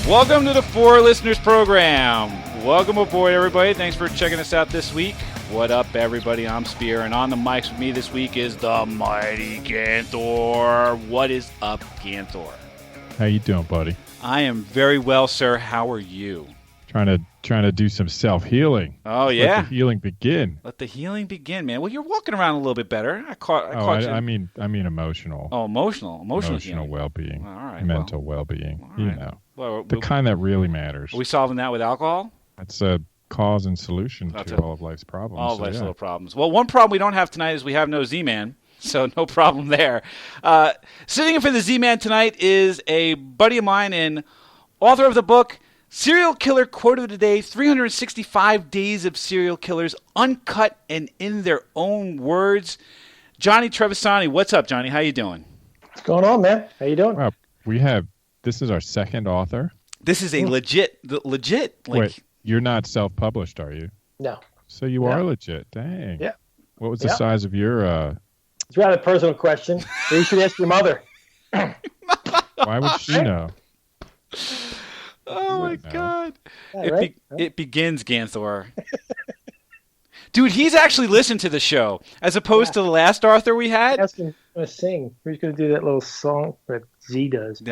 Welcome to the Four Listeners Program. Welcome aboard, everybody. Thanks for checking us out this week. What up, everybody? I'm Spear, and on the mics with me this week is the mighty Gantor. What is up, Gantor? How you doing, buddy? I am very well, sir. How are you? Trying to do some self-healing. Oh, yeah? Let the healing begin. Let the healing begin, man. Well, you're walking around a little bit better. I caught you. I mean emotional. Oh, emotional healing. Well-being. All right. Mental well-being. All right. You know. Well, The kind that really matters. Are we solving that with alcohol? That's a cause and solution to all of life's problems. All of life's little problems. Well, one problem we don't have tonight is we have no Z-Man, so no problem there. Sitting in for the Z-Man tonight is a buddy of mine and author of the book, Serial Killer Quote of the Day, 365 Days of Serial Killers, Uncut and in Their Own Words. Johnny Trevisani. What's up, Johnny? How you doing? What's going on, man? How you doing? Well, this is our second author. This is a legit. Wait, you're not self-published, are you? No. So you are legit. Dang. Yeah. What was the size of your... It's rather a personal question. You should ask your mother. Why would she know? Oh, my God. Yeah, right? It begins, Ganthor. Dude, he's actually listened to the show, as opposed to the last Arthur we had. Ask him to sing. Who's going to do that little song that Z does?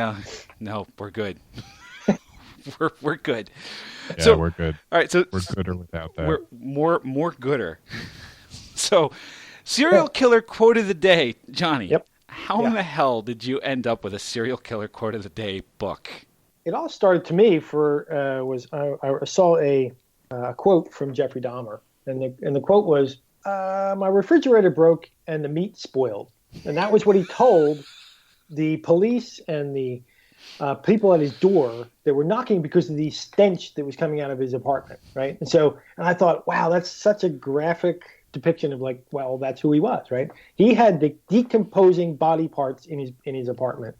No, we're good. we're good. Yeah, we're good. All right, so we're gooder without that. We're more gooder. So, serial killer quote of the day, Johnny. Yep. How in the hell did you end up with a serial killer quote of the day book? It all started to me I saw a quote from Jeffrey Dahmer, and the quote was, "My refrigerator broke and the meat spoiled," and that was what he told the police and the people at his door that were knocking because of the stench that was coming out of his apartment, right? And I thought, wow, that's such a graphic depiction of that's who he was, right? He had the decomposing body parts in his apartment,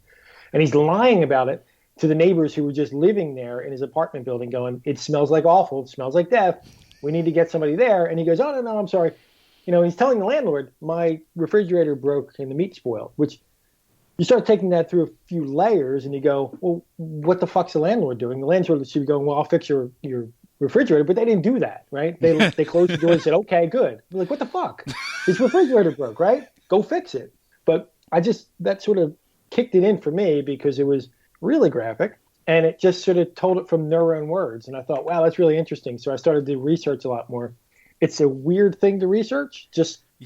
and he's lying about it to the neighbors who were just living there in his apartment building, going, "It smells like awful. It smells like death. We need to get somebody there." And he goes, "Oh, no, I'm sorry." He's telling the landlord, "My refrigerator broke and the meat spoiled," which you start taking that through a few layers and you go, well, what the fuck's the landlord doing? The landlord should be going, "Well, I'll fix your refrigerator," but they didn't do that, right? They closed the door and said, "Okay, good." You're like, what the fuck? His refrigerator broke, right? Go fix it. But that sort of kicked it in for me because it was really graphic, and it just sort of told it from their own words. And I thought, wow, that's really interesting. So I started to research a lot more. It's a weird thing to research.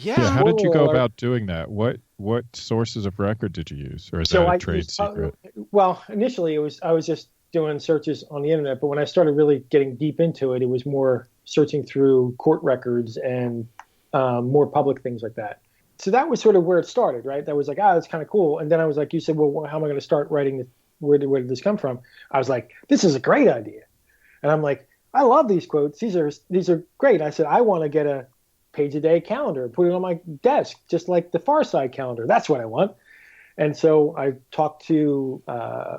How did you go about doing that? What sources of record did you use, or is that a trade secret? Well, initially I was just doing searches on the internet, but when I started really getting deep into it, it was more searching through court records and more public things like that. So that was sort of where it started, right? That was like, that's kind of cool. And then I was like, you said, well, how am I going to start writing this? Where did this come from? I was like, this is a great idea. And I'm like, I love these quotes. These are great. I said, I want to get a page a day calendar, put it on my desk, just like the Far Side calendar. That's what I want. And so I talked to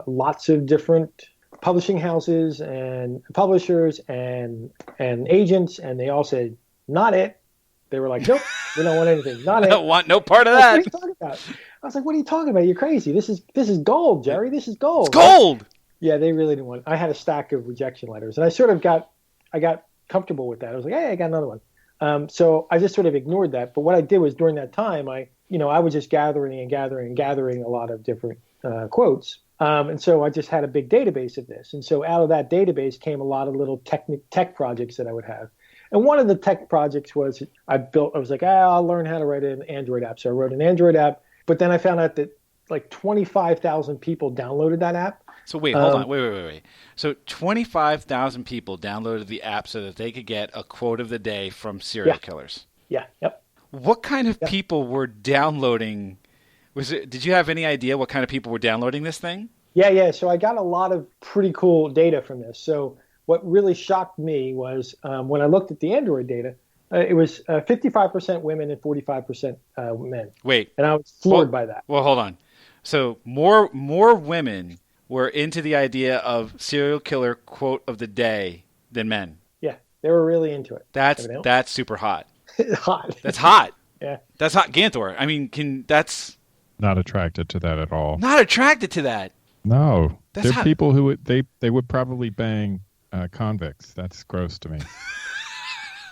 lots of different publishing houses and publishers and agents, and they all said, not it. They were like, nope, we don't want anything. Not it. I don't want no part of that. What are you talking about? I was like, what are you talking about? You're crazy. This is gold, Jerry. This is gold. It's gold. Yeah, they really didn't want it. I had a stack of rejection letters, and I sort of got comfortable with that. I was like, hey, I got another one. So I just sort of ignored that. But what I did was during that time, I was just gathering a lot of different quotes. And so I just had a big database of this. And so out of that database came a lot of little tech projects that I would have. And one of the tech projects was I was like, I'll learn how to write an Android app. So I wrote an Android app, but then I found out that like 25,000 people downloaded that app. So wait, hold on. Wait. So 25,000 people downloaded the app so that they could get a quote of the day from serial killers. Yeah. Yep. What kind of people were downloading? Did you have any idea what kind of people were downloading this thing? Yeah. So I got a lot of pretty cool data from this. So what really shocked me was when I looked at the Android data, it was 55% women and 45% men. Wait. And I was floored by that. Well, hold on. So more women were into the idea of serial killer quote of the day than men. Yeah, they were really into it. That's super hot. Hot. That's hot. Yeah. That's hot. Ganthor. I mean, that's... Not attracted to that at all. Not attracted to that. No, That's they're how- people who they would probably bang convicts. That's gross to me.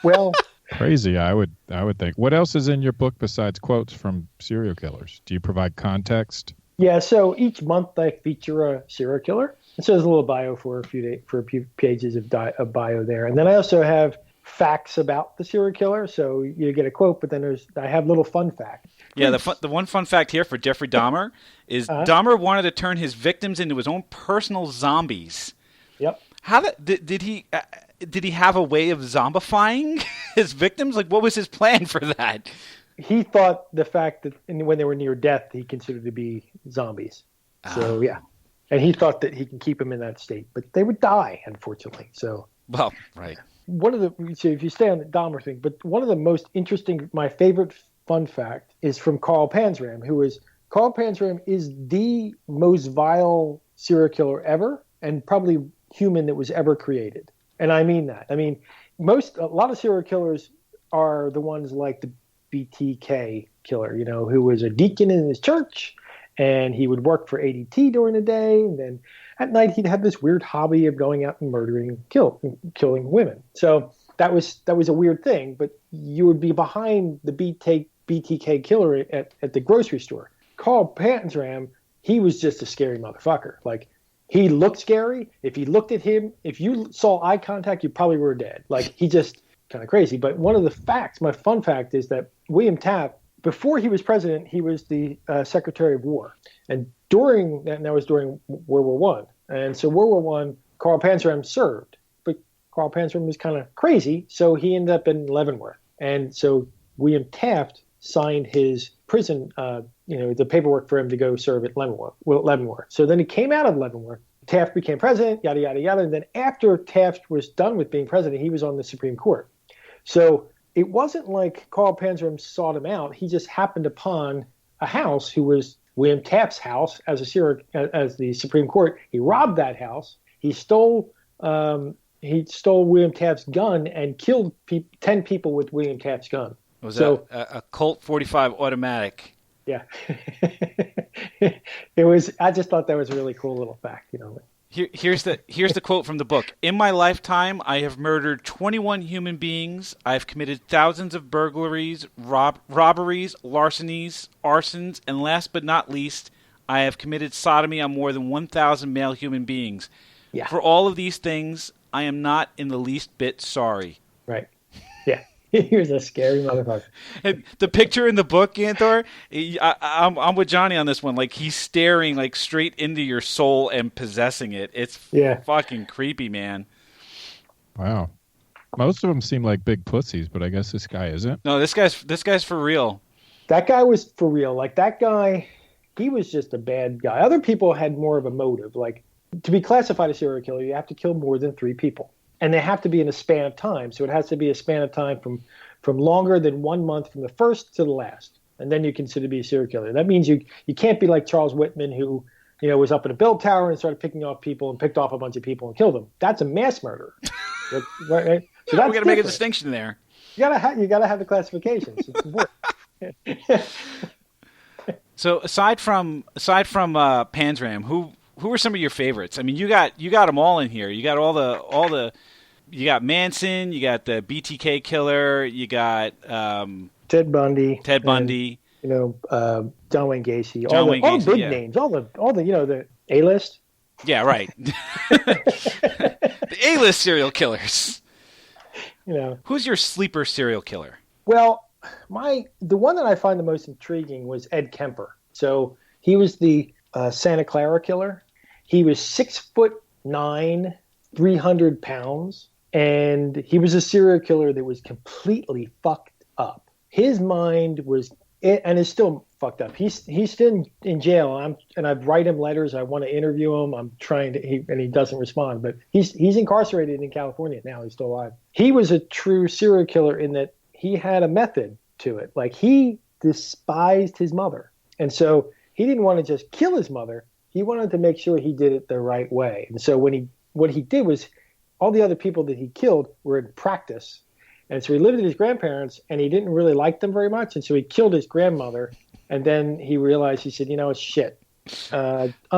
Well, Crazy, I would think. What else is in your book besides quotes from serial killers? Do you provide context? yeah. So each month I feature a serial killer. And so there's a little bio for a few pages of bio there, and then I also have facts about the serial killer. So you get a quote, but then I have little fun facts. Yeah, the one fun fact here for Jeffrey Dahmer is Dahmer wanted to turn his victims into his own personal zombies. Yep. How did he have a way of zombifying his victims? Like, what was his plan for that? He thought the fact that when they were near death, he considered to be zombies. So yeah, and he thought that he can keep them in that state, but they would die, unfortunately. So Well, right. so if you stay on the Dahmer thing, but one of the most interesting, my favorite fun fact is from Carl Panzram, Carl Panzram is the most vile serial killer ever, and probably human that was ever created. And I mean that. I mean, a lot of serial killers are the ones like the BTK killer, who was a deacon in his church, and he would work for ADT during the day, and then at night he'd have this weird hobby of going out and murdering, killing women. So that was a weird thing, but you would be behind the BTK killer at the grocery store. Carl Panzram, he was just a scary motherfucker. Like, he looked scary. If you looked at him, if you saw eye contact, you probably were dead. Like, he just kind of crazy. But one of the facts, my fun fact, is that William Taft, before he was president, he was the Secretary of War. And that was during World War One. And so World War One, Carl Panzram served. But Carl Panzram was kind of crazy, so he ended up in Leavenworth. And so William Taft signed his prison, the paperwork for him to go serve at Leavenworth. So then he came out of Leavenworth. Taft became president, yada, yada, yada. And then after Taft was done with being president, he was on the Supreme Court. So it wasn't like Carl Panzram sought him out. He just happened upon a house who was William Taft's house as the Supreme Court. He robbed that house. He stole William Taft's gun and killed 10 people with William Taft's gun. Was that a Colt 45 automatic? Yeah. It was. I just thought that was a really cool little fact. Here's the quote from the book. In my lifetime, I have murdered 21 human beings. I have committed thousands of burglaries, robberies, larcenies, arsons, and last but not least, I have committed sodomy on more than 1,000 male human beings. Yeah. For all of these things, I am not in the least bit sorry. Right. Yeah. He was a scary motherfucker. And the picture in the book, Ganthor, I'm with Johnny on this one. Like, he's staring like straight into your soul and possessing it. It's fucking creepy, man. Wow. Most of them seem like big pussies, but I guess this guy isn't. No, this guy's for real. That guy was for real. Like, that guy, he was just a bad guy. Other people had more of a motive. Like, to be classified as a serial killer, you have to kill more than 3 people. And they have to be in a span of time. So it has to be a span of time from longer than 1 month from the first to the last. And then you consider to be a serial killer. That means you can't be like Charles Whitman, who was up in a bell tower and started picking off people and picked off a bunch of people and killed them. That's a mass murder. Right? So that's we got to make a distinction there. You gotta have the classifications. It's important. So aside from Panzram, who are some of your favorites? I mean, you got them all in here. You got all the you got Manson, you got the BTK killer, you got Ted Bundy. And, John Wayne Gacy. All the big names. All the the A-list. Yeah, right. The A-list serial killers. Who's your sleeper serial killer? Well, the one that I find the most intriguing was Ed Kemper. So he was the Santa Clara killer. He was 6'9", 300 pounds, and he was a serial killer that was completely fucked up. His mind was, and is still fucked up. He's still in jail. And I write him letters. I want to interview him. I'm trying to, and he doesn't respond. But he's incarcerated in California now. He's still alive. He was a true serial killer in that he had a method to it. Like, he despised his mother, and so he didn't want to just kill his mother. He wanted to make sure he did it the right way. And so what he did was, all the other people that he killed were in practice. And so he lived with his grandparents, and he didn't really like them very much. And so he killed his grandmother. And then he realized, he said, it's shit.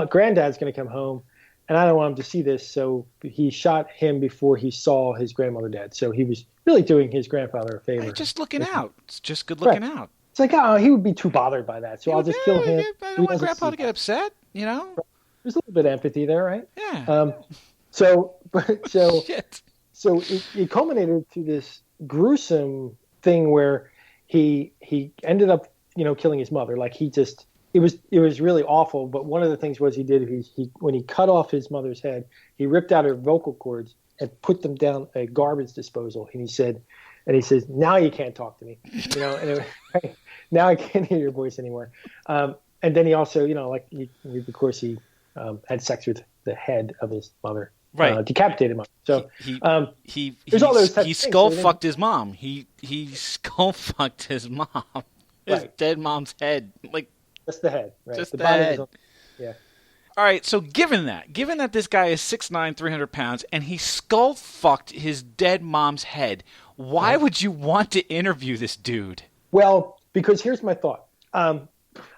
granddad's going to come home, and I don't want him to see this. So he shot him before he saw his grandmother dead. So he was really doing his grandfather a favor. Hey, just looking out. It's just good looking out. It's like, oh, he would be too bothered by that. So I'll just kill him. I don't want Grandpa to get upset, you know? There's a little bit of empathy there, right? Yeah. So Shit. So it culminated to this gruesome thing where he ended up, killing his mother. Like it was really awful. But one of the things was he when he cut off his mother's head, he ripped out her vocal cords and put them down a garbage disposal. And he says, now you can't talk to me, and now I can't hear your voice anymore. And then he also, of course he had sex with the head of his mother. Right, decapitated mom. So he skull fucked his mom. He skull fucked his mom. His dead mom's head, like just the head. Right, just the body head. Yeah. All right. So given that this guy is 6'9", 300 pounds, and he skull fucked his dead mom's head, why would you want to interview this dude? Well, because here's my thought. I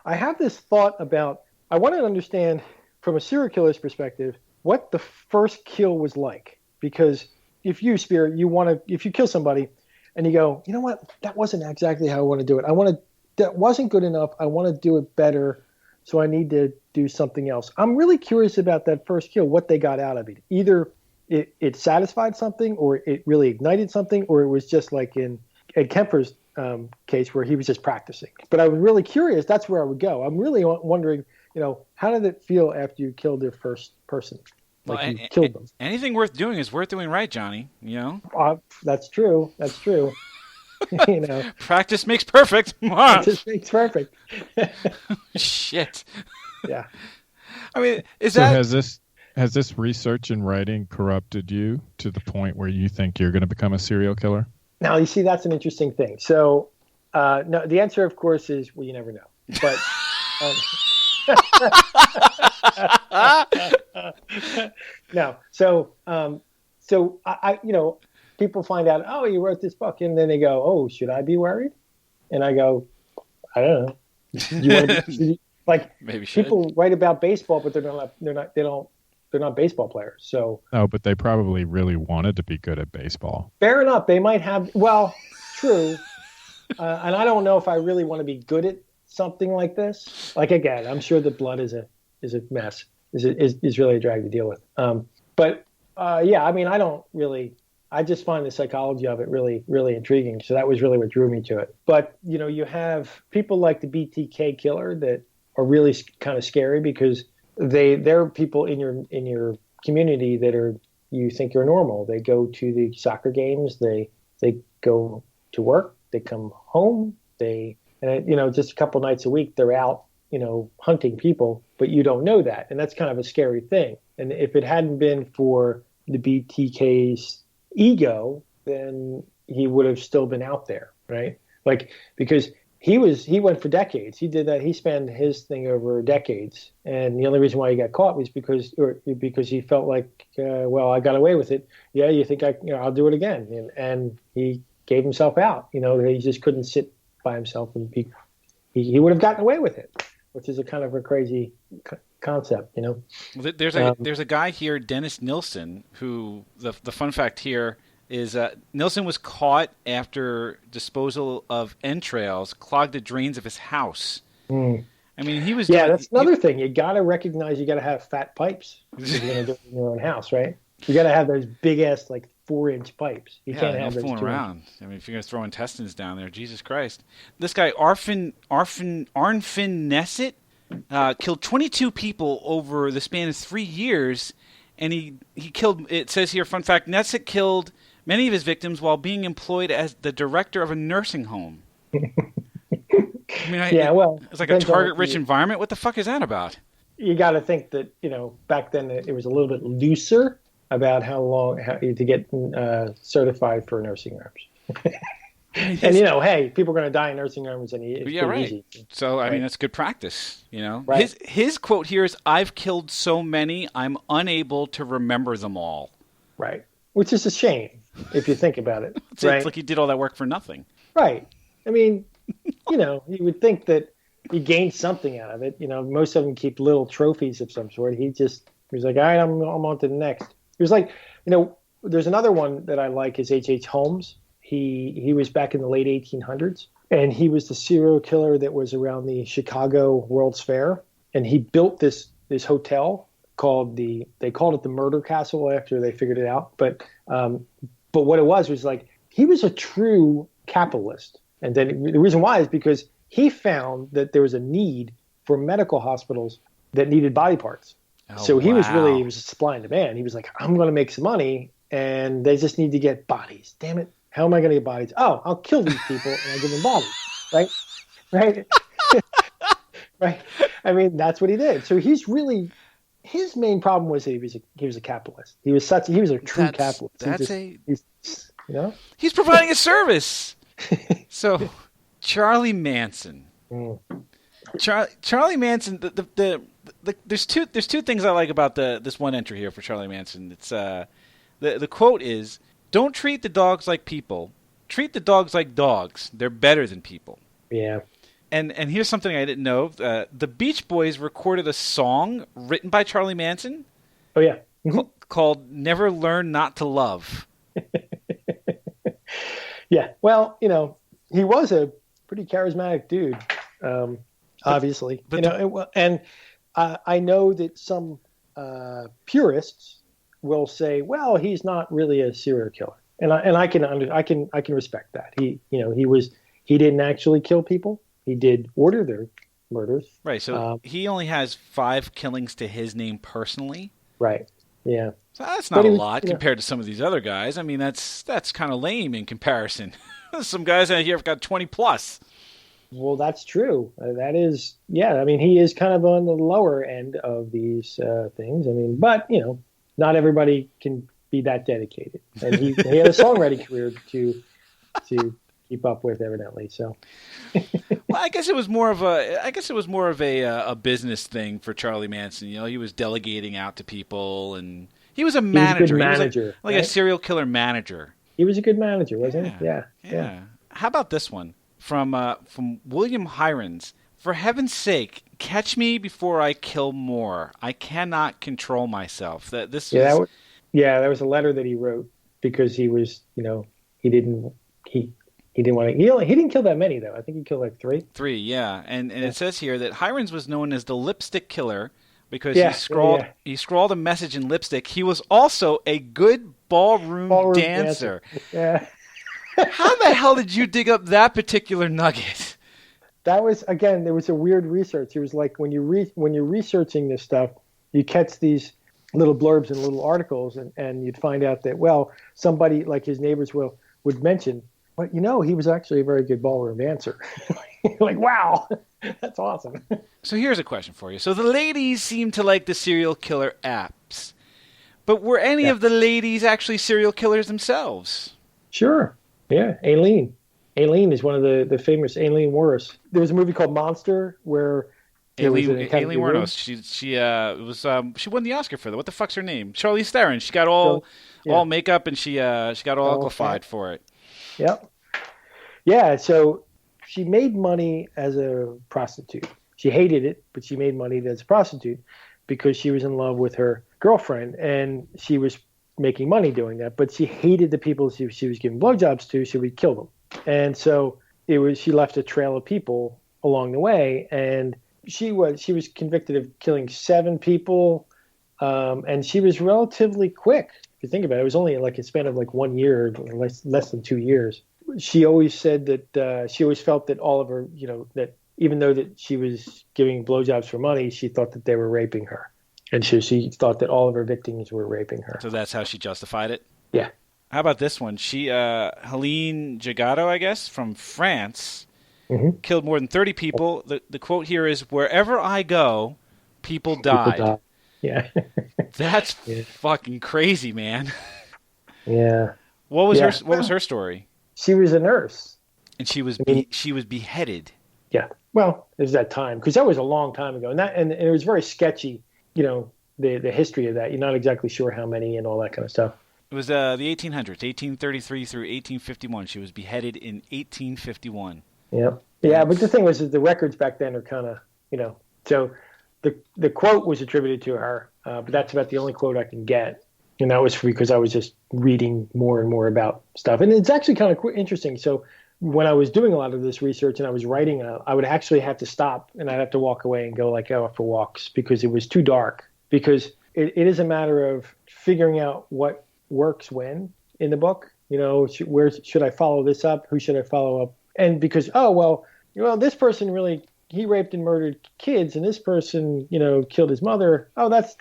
have this thought about. I want to understand from a serial killer's perspective what the first kill was like, because if you kill somebody and you go, you know what, that wasn't exactly how I want to do it. That wasn't good enough. I want to do it better. So I need to do something else. I'm really curious about that first kill, what they got out of it. Either it satisfied something, or it really ignited something, or it was just like in Ed Kemper's case where he was just practicing. But I was really curious. That's where I would go. I'm really wondering, how did it feel after you killed their first person? You killed them. Anything worth doing is worth doing right, Johnny. That's true. That's true. Practice makes perfect. Practice makes perfect. Shit. Yeah. I mean, has this research and writing corrupted you to the point where you think you're going to become a serial killer? Now, you see, that's an interesting thing. So, no, the answer, of course, is you never know. But no. So I people find out, oh, you wrote this book, and then they go, oh, should I be worried? And I go, I don't know. You want to be, maybe people write about baseball, but they're not baseball players. So no, but they probably really wanted to be good at baseball. Fair enough. They might have. Well, true. And I don't know if I really want to be good at something like this. Like, again, I'm sure the blood is a mess. Is really a drag to deal with. But yeah, I mean, I just find the psychology of it really, really intriguing. So that was really what drew me to it. But, you have people like the BTK killer that are really kind of scary, because they're people in your community that you think are normal. They go to the soccer games. They go to work. They come home. Just a couple nights a week, they're out, hunting people, but you don't know that. And that's kind of a scary thing. And if it hadn't been for the BTK's ego, then he would have still been out there, right? Because he went for decades. He did that. He spanned his thing over decades. And the only reason why he got caught was because he felt like, well, I got away with it. Yeah, you think I'll do it again. And he gave himself out. He just couldn't sit by himself, and he would have gotten away with it, which is a kind of a crazy concept, There's a guy here, Dennis Nilsson, who the fun fact here is Nilsson was caught after disposal of entrails clogged the drains of his house. I mean, he was. Yeah, that's another thing. You got to recognize you got to have fat pipes if you're going to do it in your own house, right? You got to have those big ass 4-inch pipes. You can't have those fooling around. I mean, if you're going to throw intestines down there, Jesus Christ! This guy Arnfinn Nesset killed 22 people over the span of 3 years, and he killed. It says here, fun fact: Nesset killed many of his victims while being employed as the director of a nursing home. I mean, it's like a target-rich environment. What the fuck is that about? You got to think that back then it was a little bit looser about how to get certified for nursing homes. And hey, people are going to die in nursing homes, and it's pretty easy. So I mean, that's good practice, Right. His quote here is, "I've killed so many, I'm unable to remember them all." Right, which is a shame if you think about it. It's like he did all that work for nothing. Right. I mean, you would think that he gained something out of it. Most of them keep little trophies of some sort. He was like, all right, I'm on to the next. He was like, there's another one that I like is H.H. Holmes. He was back in the late 1800s, and he was the serial killer that was around the Chicago World's Fair, and he built this hotel they called it the Murder Castle after they figured it out. But what it was like he was a true capitalist, and then the reason why is because he found that there was a need for medical hospitals that needed body parts. So he was a supply and demand. He was like, I'm going to make some money, and they just need to get bodies. Damn it. How am I going to get bodies? Oh, I'll kill these people, and I'll give them bodies. Right? Right? I mean, that's what he did. So his main problem was that he was a capitalist. He was a true capitalist. He's providing a service. So, Charlie Manson. Charlie Manson. There's two things I like about this one entry here for Charlie Manson. It's the quote is, "Don't treat the dogs like people. Treat the dogs like dogs. They're better than people." Yeah. And here's something I didn't know. The Beach Boys recorded a song written by Charlie Manson. Oh yeah. Called "Never Learn Not to Love." Yeah. Well, he was a pretty charismatic dude. Obviously, I know that some purists will say, "Well, he's not really a serial killer," and I can respect that. He didn't actually kill people. He did order their murders. Right. So he only has 5 killings to his name personally. Right. Yeah. So that's not a lot compared to some of these other guys. I mean, that's kind of lame in comparison. Some guys out here have got 20 plus. Well, that's true. That is, yeah. I mean, he is kind of on the lower end of these things. I mean, but not everybody can be that dedicated, and he had a songwriting career to keep up with, evidently. So, well, I guess it was more of a business thing for Charlie Manson. He was delegating out to people, and he was a manager. He was a good manager, like a serial killer manager. He was a good manager, wasn't he? Yeah. How about this one from William Hirons? "For heaven's sake, catch me before I kill more. I cannot control myself." That was a letter that he wrote because he was, he didn't want to. He didn't kill that many though. I think he killed like 3. 3, yeah. And it says here that Hirons was known as the lipstick killer because he scrawled a message in lipstick. He was also a good ballroom dancer. Yeah. How the hell did you dig up that particular nugget? That was, again, there was a weird research. It was like when you're researching this stuff, you catch these little blurbs and little articles, and you'd find out that, well, somebody like his neighbors would mention, but he was actually a very good ballroom dancer. Like, wow, that's awesome. So here's a question for you. So the ladies seem to like the serial killer apps, but were any of the ladies actually serial killers themselves? Sure. Yeah, Aileen. Aileen is one of the famous Aileen Wuornos. There was a movie called Monster where Aileen Wuornos. She won the Oscar for that. What the fuck's her name? Charlize Theron. She got all makeup and she got all uglified for it. Yep. Yeah. So she made money as a prostitute. She hated it, but she made money as a prostitute because she was in love with her girlfriend, and she was making money doing that. But she hated the people she was giving blowjobs to, so we'd kill them. And so she left a trail of people along the way, and she was convicted of killing 7 people, and she was relatively quick. If you think about it, it was only like a span of like 1 year, or less than 2 years. She always said that she always felt that Oliver, that even though that she was giving blowjobs for money, she thought that they were raping her, and she thought that all of her victims were raping her. So that's how she justified it. Yeah. How about this one? She, Helene Jagato, I guess, from France, killed more than 30 people. The quote here is, "Wherever I go, people died." Yeah. That's fucking crazy, man. Yeah. What was her story? She was a nurse. And she was beheaded. Yeah. Well, there's that time, because that was a long time ago, and it was very sketchy. The history of that. You're not exactly sure how many and all that kind of stuff. It was the 1800s, 1833 through 1851. She was beheaded in 1851. Yep. Yeah, but the thing was that the records back then are kind of, so the quote was attributed to her, but that's about the only quote I can get. And that was because I was just reading more and more about stuff. And it's actually kind of interesting. So when I was doing a lot of this research and I was writing, I would actually have to stop and I'd have to walk away and go out for walks because it was too dark. Because it is a matter of figuring out what works when in the book. Where should I follow this up? Who should I follow up? And because, this person really, he raped and murdered kids, and this person, killed his mother. Oh, that's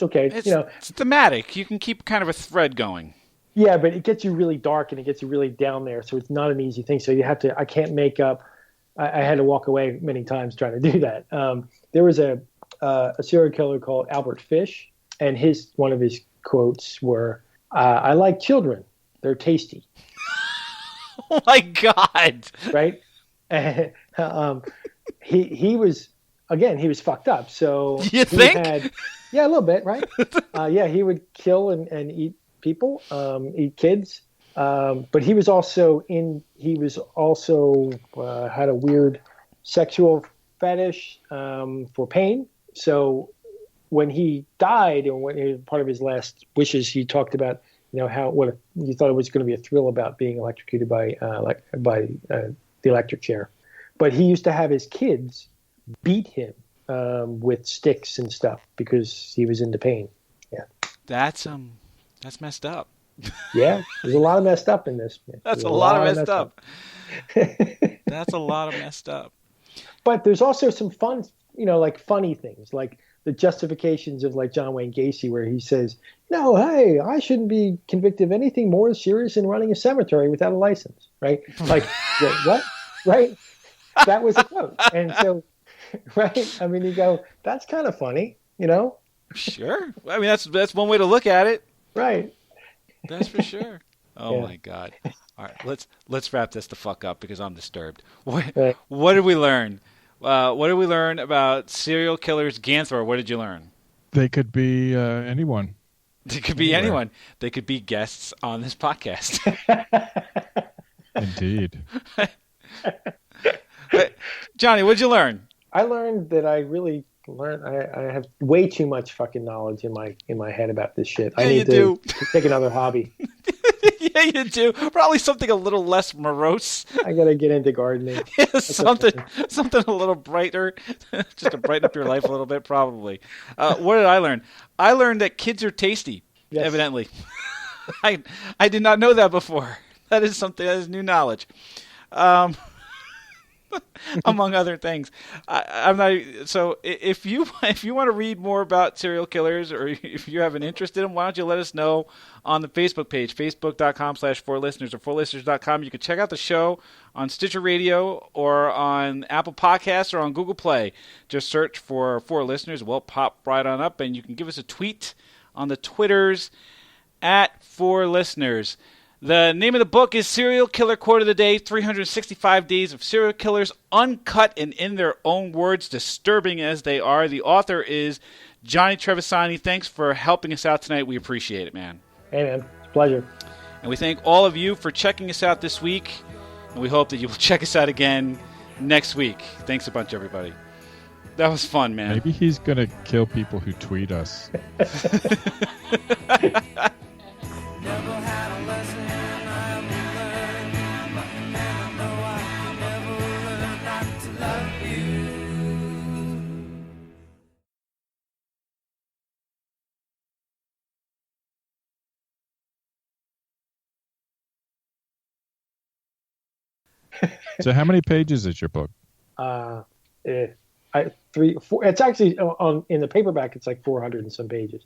okay. It's thematic. You can keep kind of a thread going. Yeah, but it gets you really dark and it gets you really down there. So it's not an easy thing. So I can't make up. I had to walk away many times trying to do that. There was a serial killer called Albert Fish, and one of his quotes were, "I like children. They're tasty." Oh my God! Right? He was fucked up. So you think? Yeah, a little bit, right? He would kill and eat people, eat kids. But he was also had a weird sexual fetish for pain. So when he died, and when part of his last wishes, he talked about what he thought it was going to be a thrill about being electrocuted by the electric chair. But he used to have his kids beat him with sticks and stuff because he was into pain. Yeah, that's messed up. Yeah, there's a lot of messed up in this. That's a lot of messed up. That's a lot of messed up. But there's also some fun, like funny things, like the justifications of like John Wayne Gacy, where he says, "No, hey, I shouldn't be convicted of anything more serious than running a cemetery without a license." Right? Like, what? Right? That was a quote. And so, right? I mean, you go, that's kind of funny, Sure. I mean, that's one way to look at it. Right. That's for sure. Oh yeah. My God. All right, let's wrap this the fuck up because I'm disturbed. What did we learn? What did we learn about serial killers? Ganthor, what did you learn? They could be anyone. They could be anyone. They could be guests on this podcast. Indeed. Johnny, what did you learn? I learned that I have way too much fucking knowledge in my head about this shit. I need to take another hobby. Yeah, you do. Probably something a little less morose. I gotta get into gardening. Yeah, something a little brighter, just to brighten up your life a little bit. Probably. What did I learn? I learned that kids are tasty. Yes. Evidently, I did not know that before. That is new knowledge. Among other things, I'm not. So if you want to read more about serial killers, or if you have an interest in them, why don't you let us know on the Facebook page, facebook.com/4listeners or 4listeners.com. You can check out the show on Stitcher Radio or on Apple Podcasts or on Google Play. Just search for 4Listeners. We'll pop right on up, and you can give us a tweet on the Twitters at 4Listeners. The name of the book is Serial Killer Quote of the Day, 365 Days of Serial Killers, uncut and in their own words, disturbing as they are. The author is Johnny Trevisani. Thanks for helping us out tonight. We appreciate it, man. Hey, man. It's a pleasure. And we thank all of you for checking us out this week, and we hope that you will check us out again next week. Thanks a bunch, everybody. That was fun, man. Maybe he's going to kill people who tweet us. So how many pages is your book? 3, 4. It's actually in the paperback. It's like 400 and some pages.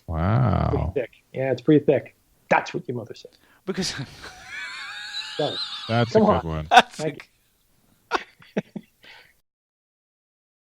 Wow. Pretty thick. Yeah, it's pretty thick. That's what your mother said. Because that's a good one. That's